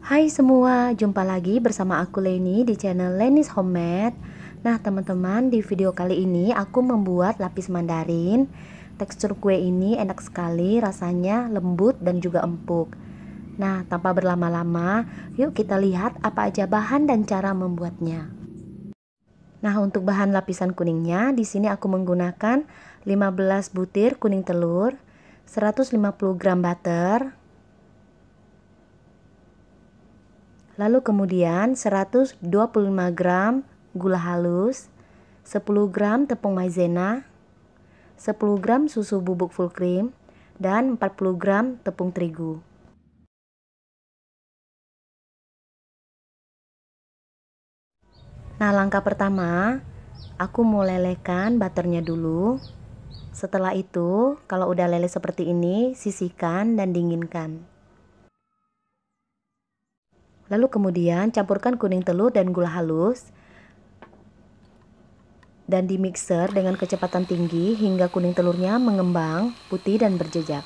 Hai semua, jumpa lagi bersama aku Leni di channel Leni's Homemade. Nah teman-teman, di video kali ini aku membuat lapis mandarin. Tekstur kue ini enak sekali, rasanya lembut dan juga empuk. Nah tanpa berlama-lama, yuk kita lihat apa aja bahan dan cara membuatnya. Nah untuk bahan lapisan kuningnya, di sini aku menggunakan 15 butir kuning telur, 150 gram butter, lalu kemudian 125 gram gula halus, 10 gram tepung maizena, 10 gram susu bubuk full cream, dan 40 gram tepung terigu. Nah langkah pertama, aku mau lelehkan butternya dulu. Setelah itu, kalau udah leleh seperti ini, sisihkan dan dinginkan. Lalu kemudian campurkan kuning telur dan gula halus dan di mixer dengan kecepatan tinggi hingga kuning telurnya mengembang, putih dan berjejak.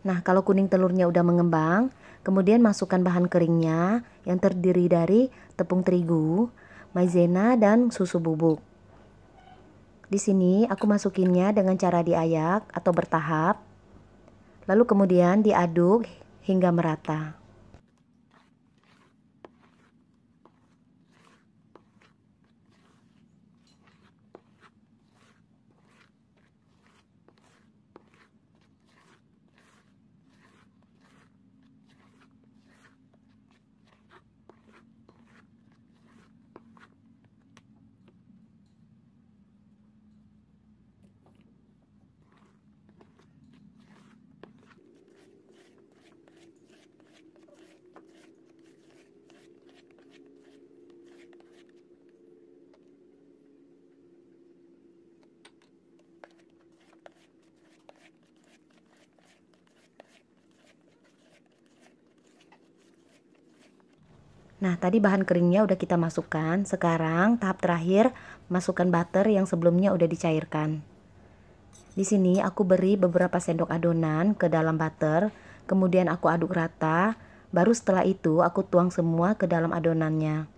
Nah, kalau kuning telurnya udah mengembang, kemudian masukkan bahan keringnya yang terdiri dari tepung terigu, maizena, dan susu bubuk. Di sini aku masukinnya dengan cara diayak atau bertahap, lalu kemudian diaduk hingga merata. Nah, tadi bahan keringnya udah kita masukkan. Sekarang tahap terakhir, masukkan butter yang sebelumnya udah dicairkan. Di sini aku beri beberapa sendok adonan ke dalam butter, kemudian aku aduk rata, baru setelah itu aku tuang semua ke dalam adonannya.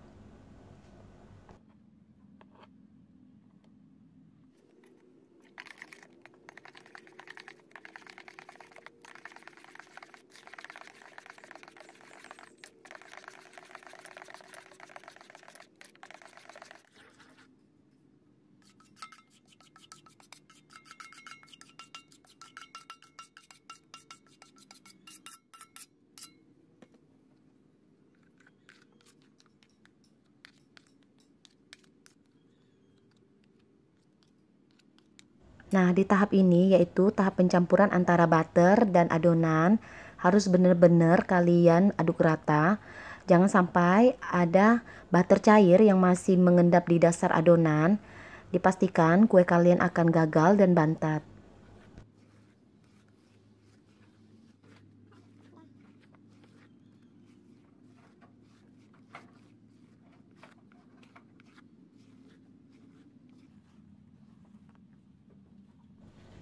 Nah, di tahap ini yaitu tahap pencampuran antara butter dan adonan, harus benar-benar kalian aduk rata. Jangan sampai ada butter cair yang masih mengendap di dasar adonan. Dipastikan kue kalian akan gagal dan bantat.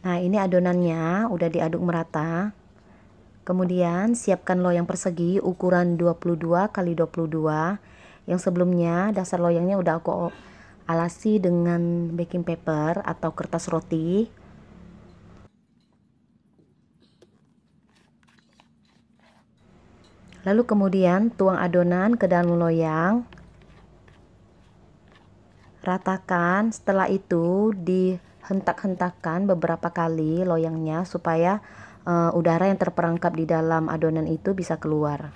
Nah, ini adonannya udah diaduk merata. Kemudian siapkan loyang persegi ukuran 22 x 22. Yang sebelumnya dasar loyangnya udah aku alasi dengan baking paper atau kertas roti. Lalu kemudian tuang adonan ke dalam loyang. Ratakan, setelah itu dihentak-hentakkan beberapa kali loyangnya supaya udara yang terperangkap di dalam adonan itu bisa keluar.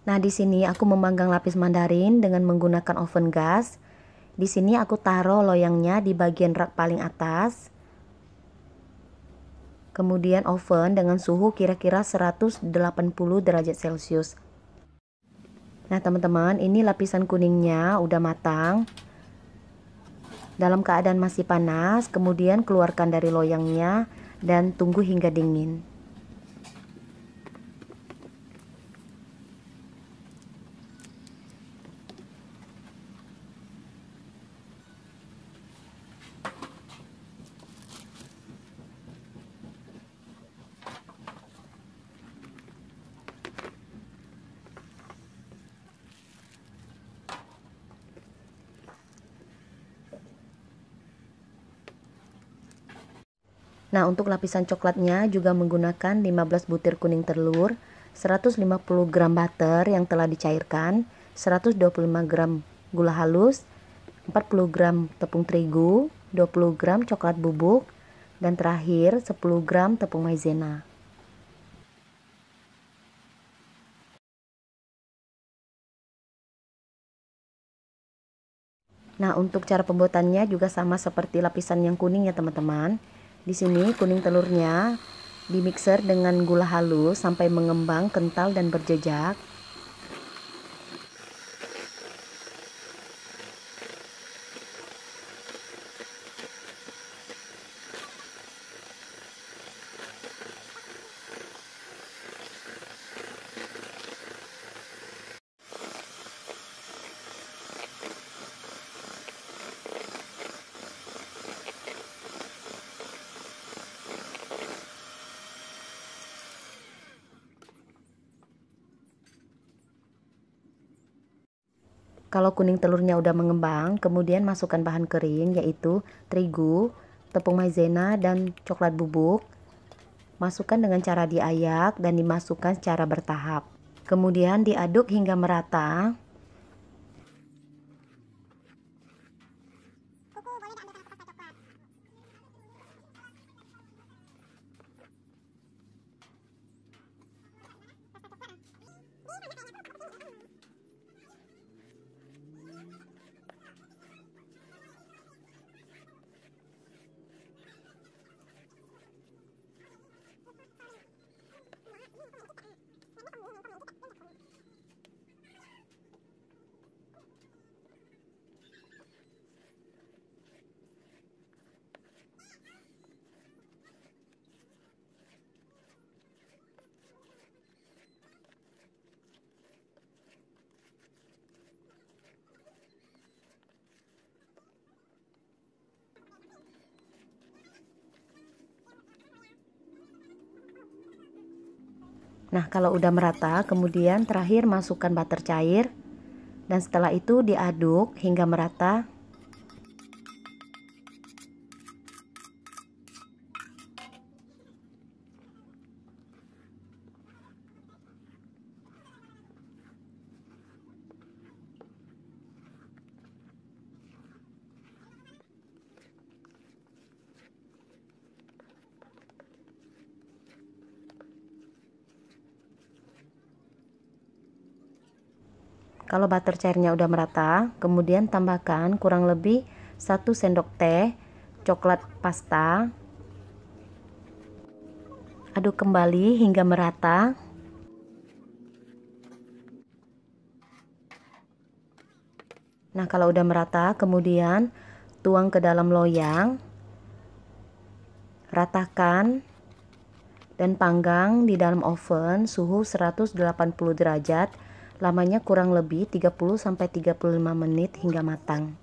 Nah, di sini aku memanggang lapis mandarin dengan menggunakan oven gas. Di sini aku taruh loyangnya di bagian rak paling atas. Kemudian oven dengan suhu kira-kira 180 derajat Celcius. Nah, teman-teman, ini lapisan kuningnya udah matang. Dalam keadaan masih panas, kemudian keluarkan dari loyangnya dan tunggu hingga dingin. Nah, untuk lapisan coklatnya juga menggunakan 15 butir kuning telur, 150 gram butter yang telah dicairkan, 125 gram gula halus, 40 gram tepung terigu, 20 gram coklat bubuk, dan terakhir 10 gram tepung maizena. Nah, untuk cara pembuatannya juga sama seperti lapisan yang kuning ya, teman-teman. Di sini kuning telurnya dimixer dengan gula halus sampai mengembang, kental dan berjejak. Kalau kuning telurnya udah mengembang, kemudian masukkan bahan kering yaitu terigu, tepung maizena, dan coklat bubuk. Masukkan dengan cara diayak dan dimasukkan secara bertahap. Kemudian diaduk hingga merata. Nah, kalau udah merata, kemudian terakhir masukkan butter cair. Dan setelah itu diaduk hingga merata. Kalau butter cairnya udah merata, kemudian tambahkan kurang lebih 1 sendok teh coklat pasta. Aduk kembali hingga merata. Nah, kalau udah merata, kemudian tuang ke dalam loyang. Ratakan dan panggang di dalam oven suhu 180 derajat. Lamanya kurang lebih 30-35 menit hingga matang.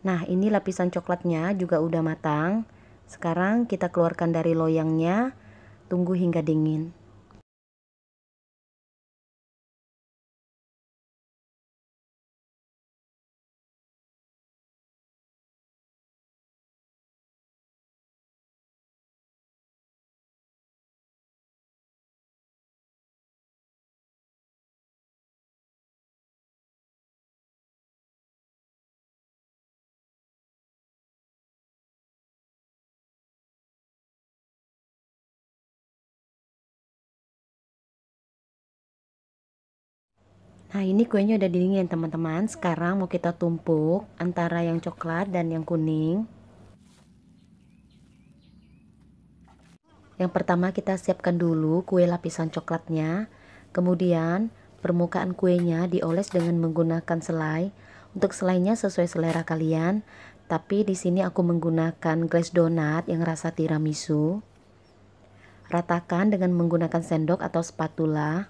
Nah, ini lapisan coklatnya juga udah matang. Sekarang kita keluarkan dari loyangnya, tunggu hingga dingin. Nah, ini kuenya udah dingin teman-teman. Sekarang mau kita tumpuk antara yang coklat dan yang kuning. Yang pertama kita siapkan dulu kue lapisan coklatnya. Kemudian permukaan kuenya dioles dengan menggunakan selai. Untuk selainya sesuai selera kalian. Tapi di sini aku menggunakan glaze donat yang rasa tiramisu. Ratakan dengan menggunakan sendok atau spatula.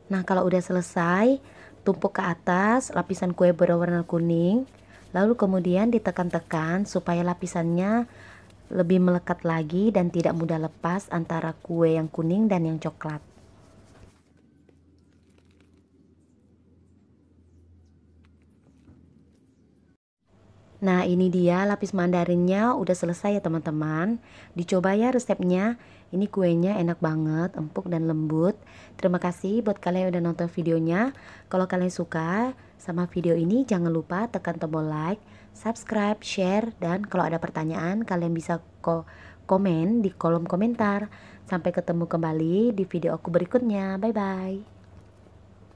Nah, kalau udah selesai, tumpuk ke atas lapisan kue berwarna kuning. Lalu kemudian ditekan-tekan supaya lapisannya lebih melekat lagi dan tidak mudah lepas antara kue yang kuning dan yang coklat. Nah, ini dia lapis mandarinnya udah selesai ya teman-teman. Dicoba ya resepnya. Ini kuenya enak banget, empuk dan lembut. Terima kasih buat kalian yang udah nonton videonya. Kalau kalian suka sama video ini, jangan lupa tekan tombol like, subscribe, share, dan kalau ada pertanyaan kalian bisa komen di kolom komentar. Sampai ketemu kembali di video aku berikutnya. Bye bye.